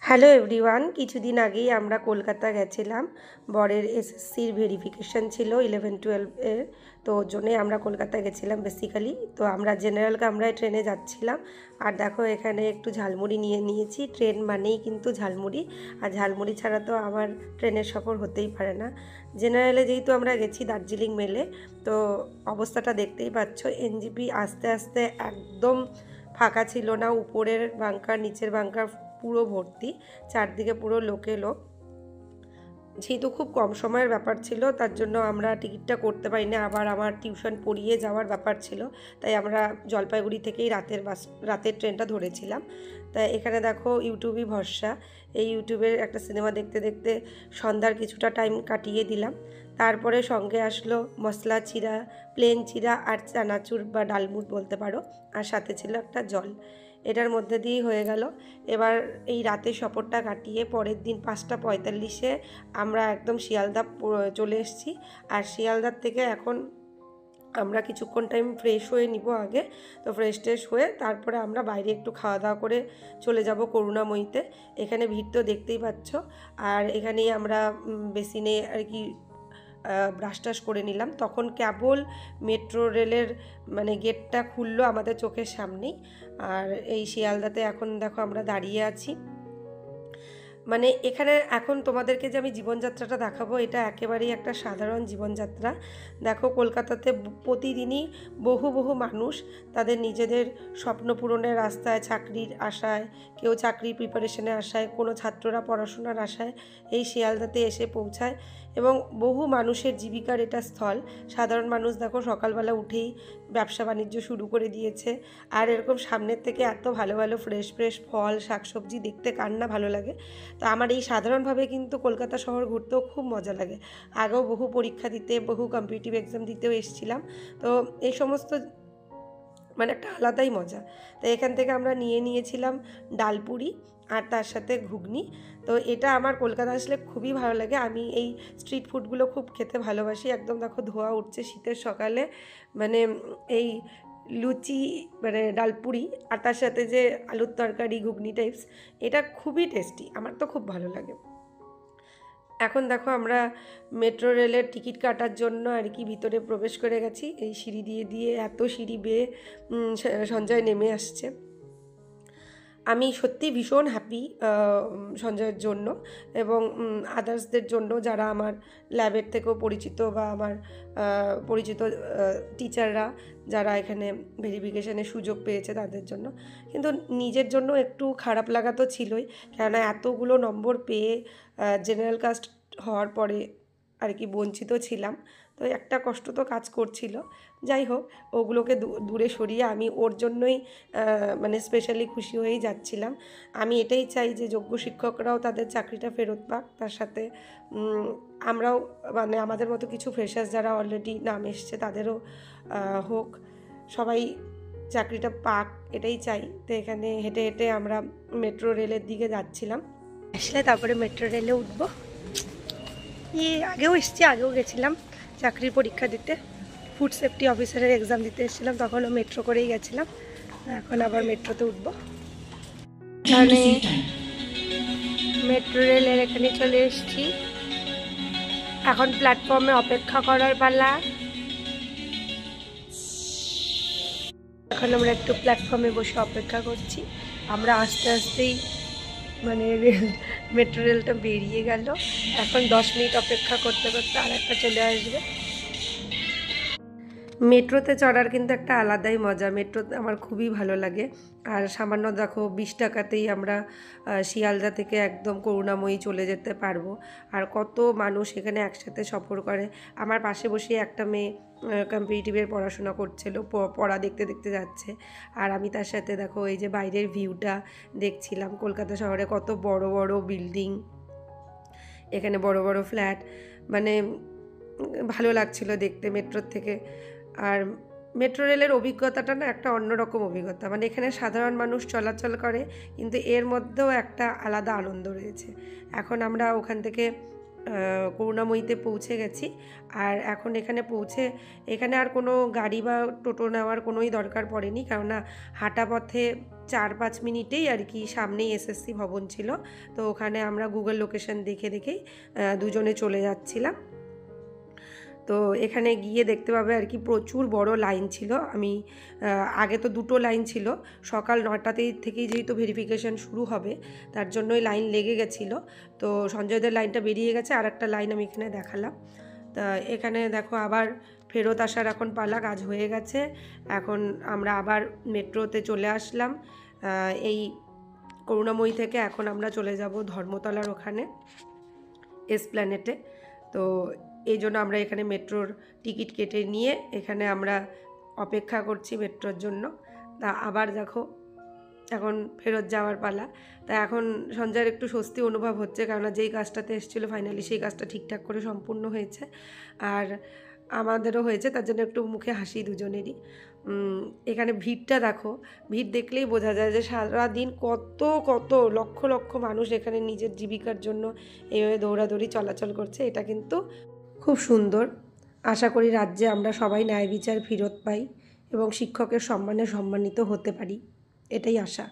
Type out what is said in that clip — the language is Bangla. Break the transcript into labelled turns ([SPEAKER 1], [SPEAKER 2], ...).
[SPEAKER 1] হ্যালো এভরিওয়ান, কিছুদিন আগেই আমরা কলকাতা গেছিলাম। বরের এসএসসির ভেরিফিকেশান ছিল 11-12 এর, তো ওর জন্যই আমরা কলকাতা গেছিলাম বেসিক্যালি। তো আমরা জেনারেল কামরায় ট্রেনে যাচ্ছিলাম। আর দেখো এখানে একটু ঝালমুড়ি নিয়ে নিয়েছি। ট্রেন মানেই কিন্তু ঝালমুড়ি, আর ঝালমুড়ি ছাড়া তো আমার ট্রেনের সফর হতেই পারে না। জেনারেলে যেহেতু আমরা গেছি দার্জিলিং মেলে, তো অবস্থাটা দেখতেই পাচ্ছ। এনজেপি আস্তে আস্তে একদম ফাঁকা ছিল না, উপরের বাঙ্কার নিচের বাঙ্কার পুরো ভর্তি, চারদিকে পুরো লোকে লোক। যেহেতু খুব কম সময়ের ব্যাপার ছিল, তার জন্য আমরা টিকিটটা করতে পারিনি। আবার আমার টিউশন পড়িয়ে যাওয়ার ব্যাপার ছিল, তাই আমরা জলপাইগুড়ি থেকেই রাতের ট্রেনটা ধরেছিলাম। তাই এখানে দেখো ইউটিউবই ভরসা। এই ইউটিউবের একটা সিনেমা দেখতে দেখতে সন্ধ্যার কিছুটা টাইম কাটিয়ে দিলাম। তারপরে সঙ্গে আসলো মশলা চিড়া, প্লেন চিড়া আর চানাচুর বা ডালমুট বলতে পারো, আর সাথে ছিল একটা জল। এটার মধ্যে দিয়েই হয়ে গেল। এবার এই রাতের সফরটা কাটিয়ে পরের দিন 5:45-এ আমরা একদম শিয়ালদা চলে এসেছি। আর শিয়ালদার থেকে এখন আমরা কিছুক্ষণ টাইম ফ্রেশ হয়ে নিব আগে। তো ফ্রেশ ট্রেশ হয়ে তারপরে আমরা বাইরে একটু খাওয়া দাওয়া করে চলে যাব করুণাময়ীতে। এখানে ভিড় তো দেখতেই পাচ্ছ। আর এখানেই আমরা বেসিনে আর কি ব্রাশ টাশ করে নিলাম। তখন কেবল মেট্রো রেলের মানে গেটটা খুললো আমাদের চোখের সামনেই। আর এই শিয়ালদাতে এখন দেখো আমরা দাঁড়িয়ে আছি। মানে এখানে এখন তোমাদেরকে যে আমি জীবনযাত্রাটা দেখাবো, এটা একেবারেই একটা সাধারণ জীবনযাত্রা। দেখো কলকাতাতে প্রতিদিনই বহু বহু মানুষ তাদের নিজেদের স্বপ্ন পূরণের রাস্তায়, চাকরির আশায়, কেউ চাকরির প্রিপারেশনের আশায়, কোনো ছাত্ররা পড়াশোনার আশায় এই শিয়ালদাতে এসে পৌঁছায়। এবং বহু মানুষের জীবিকার এটা স্থল। সাধারণ মানুষ দেখো সকালবেলা উঠেই ব্যবসা বাণিজ্য শুরু করে দিয়েছে। আর এরকম সামনের থেকে এত ভালো ভালো ফ্রেশ ফ্রেশ ফল শাকসবজি দেখতে কার না ভালো লাগে। তো আমার এই সাধারণভাবে কিন্তু কলকাতা শহর ঘুরতেও খুব মজা লাগে। আগেও বহু পরীক্ষা দিতে, বহু কম্পিটিটিভ এক্সাম দিতেও এসেছিলাম। তো এই সমস্ত মানে একটা আলাদাই মজা। তো এখান থেকে আমরা নিয়েছিলাম ডালপুরি আর তার সাথে ঘুগনি। তো এটা আমার কলকাতা আসলে খুবই ভালো লাগে। আমি এই স্ট্রিট ফুডগুলো খুব খেতে ভালোবাসি। একদম দেখো ধোয়া উঠছে শীতের সকালে, মানে এই লুচি মানে ডালপুরি আর তার সাথে যে আলুর তরকারি ঘুগনি টাইপস, এটা খুবই টেস্টি, আমার তো খুব ভালো লাগে। এখন দেখো আমরা মেট্রো রেলের টিকিট কাটার জন্য আর কি ভিতরে প্রবেশ করে গেছি। এই সিঁড়ি দিয়ে দিয়ে এত সিঁড়ি বেয়ে সঞ্জয় নেমে আসছে। আমি সত্যি ভীষণ হ্যাপি সঞ্জয়ের জন্য এবং আদার্সদের জন্য যারা আমার ল্যাবের থেকেও পরিচিত বা আমার পরিচিত টিচাররা যারা এখানে ভেরিফিকেশানের সুযোগ পেয়েছে তাদের জন্য। কিন্তু নিজের জন্য একটু খারাপ লাগা তো ছিলই, কেননা এতগুলো নম্বর পেয়ে জেনারেল কাস্ট হওয়ার পরে আর কি বঞ্চিত ছিলাম। তো একটা কষ্ট তো কাজ করছিল। যাই হোক, ওগুলোকে দূরে সরিয়ে আমি ওর জন্যই মানে স্পেশালি খুশি হয়েই যাচ্ছিলাম। আমি এটাই চাই যে যোগ্য শিক্ষকরাও তাদের চাকরিটা ফেরত পাক, তার সাথে আমরাও মানে আমাদের মতো কিছু ফ্রেশার্স যারা অলরেডি নাম এসছে তাদেরও হোক, সবাই চাকরিটা পাক, এটাই চাই। তো এখানে হেঁটে হেঁটে আমরা মেট্রো রেলের দিকে যাচ্ছিলাম। আসলে তারপরে মেট্রো রেলে উঠবো। আগেও এসেছি, আগেও গেছিলাম চাকরির পরীক্ষা দিতে, ফুড সেফটি অফিসারের এক্সাম দিতে এসেছিলাম, তখনও মেট্রো করেই গেছিলাম। এখন আবার মেট্রোতে উঠবো। এখানে মেট্রো রেলের এখানে চলে এসেছি। এখন প্ল্যাটফর্মে অপেক্ষা করার পালা। এখন আমরা একটু প্ল্যাটফর্মে বসে অপেক্ষা করছি। আমরা আস্তে আস্তেই মানে মেট্রো রেলটা বেরিয়ে গেল। এখন 10 মিনিট অপেক্ষা করতে করতে আর একটা চলে আসবে। মেট্রোতে চড়ার কিন্তু একটা আলাদাই মজা। মেট্রোতে আমার খুবই ভালো লাগে। আর সামান্য দেখো 20 টাকাতেই আমরা শিয়ালদা থেকে একদম করুণাময়ী চলে যেতে পারবো। আর কত মানুষ এখানে একসাথে সফর করে। আমার পাশে বসে একটা মেয়ে কম্পিটিটিভের পড়াশোনা করছিল, পড়া দেখতে দেখতে যাচ্ছে। আর আমি তার সাথে দেখো এই যে বাইরের ভিউটা দেখছিলাম। কলকাতা শহরে কত বড় বড় বিল্ডিং, এখানে বড় বড় ফ্ল্যাট, মানে ভালো লাগছিল দেখতে মেট্রোর থেকে। আর মেট্রো রেলের অভিজ্ঞতাটা না একটা অন্যরকম অভিজ্ঞতা। মানে এখানে সাধারণ মানুষ চলাচল করে, কিন্তু এর মধ্যেও একটা আলাদা আনন্দ রয়েছে। এখন আমরা ওখান থেকে করুণাময়ীতে পৌঁছে গেছি। আর এখন এখানে পৌঁছে এখানে আর কোনো গাড়ি বা টোটো নেওয়ার কোনোই দরকার পড়েনি, কেননা হাঁটা পথে 4-5 মিনিটেই আর কি সামনেই এসএসসি ভবন ছিল। তো ওখানে আমরা গুগল লোকেশন দেখে দেখেই দুজনে চলে যাচ্ছিলাম। তো এখানে গিয়ে দেখতে পাবে আর কি প্রচুর বড় লাইন ছিল। আমি আগে তো দুটো লাইন ছিল, সকাল 9টাতেই থেকেই যেহেতু ভেরিফিকেশান শুরু হবে তার জন্যই লাইন লেগে গেছিলো। তো সঞ্জয়দের লাইনটা বেরিয়ে গেছে, আর একটা লাইন আমি এখানে দেখালাম। তা এখানে দেখো আবার ফেরত আসার এখন পালা, কাজ হয়ে গেছে। এখন আমরা আবার মেট্রোতে চলে আসলাম এই করুণাময়ী থেকে। এখন আমরা চলে যাব ধর্মতলার ওখানে এসপ্ল্যানেটে। তো এই জন্য আমরা এখানে মেট্রোর টিকিট কেটে নিয়ে এখানে আমরা অপেক্ষা করছি মেট্রোর জন্য। তা আবার দেখো এখন ফেরত যাওয়ার পালা। তা এখন সঞ্জয়ের একটু স্বস্তি অনুভব হচ্ছে, কেননা যেই কাজটাতে এসেছিলো ফাইনালি সেই কাজটা ঠিকঠাক করে সম্পূর্ণ হয়েছে, আর আমাদেরও হয়েছে, তার জন্য একটু মুখে হাসি দুজনেরই। এখানে ভিড়টা দেখো, ভিড় দেখলেই বোঝা যায় যে সারাদিন কত কত লক্ষ লক্ষ মানুষ এখানে নিজের জীবিকার জন্য এইভাবে দৌড়াদৌড়ি চলাচল করছে। এটা কিন্তু খুব সুন্দর। আশা করি রাজ্যে আমরা সবাই ন্যায় বিচার ফেরত পাই এবং শিক্ষকের সম্মানে সম্মানিত হতে পারি, এটাই আশা।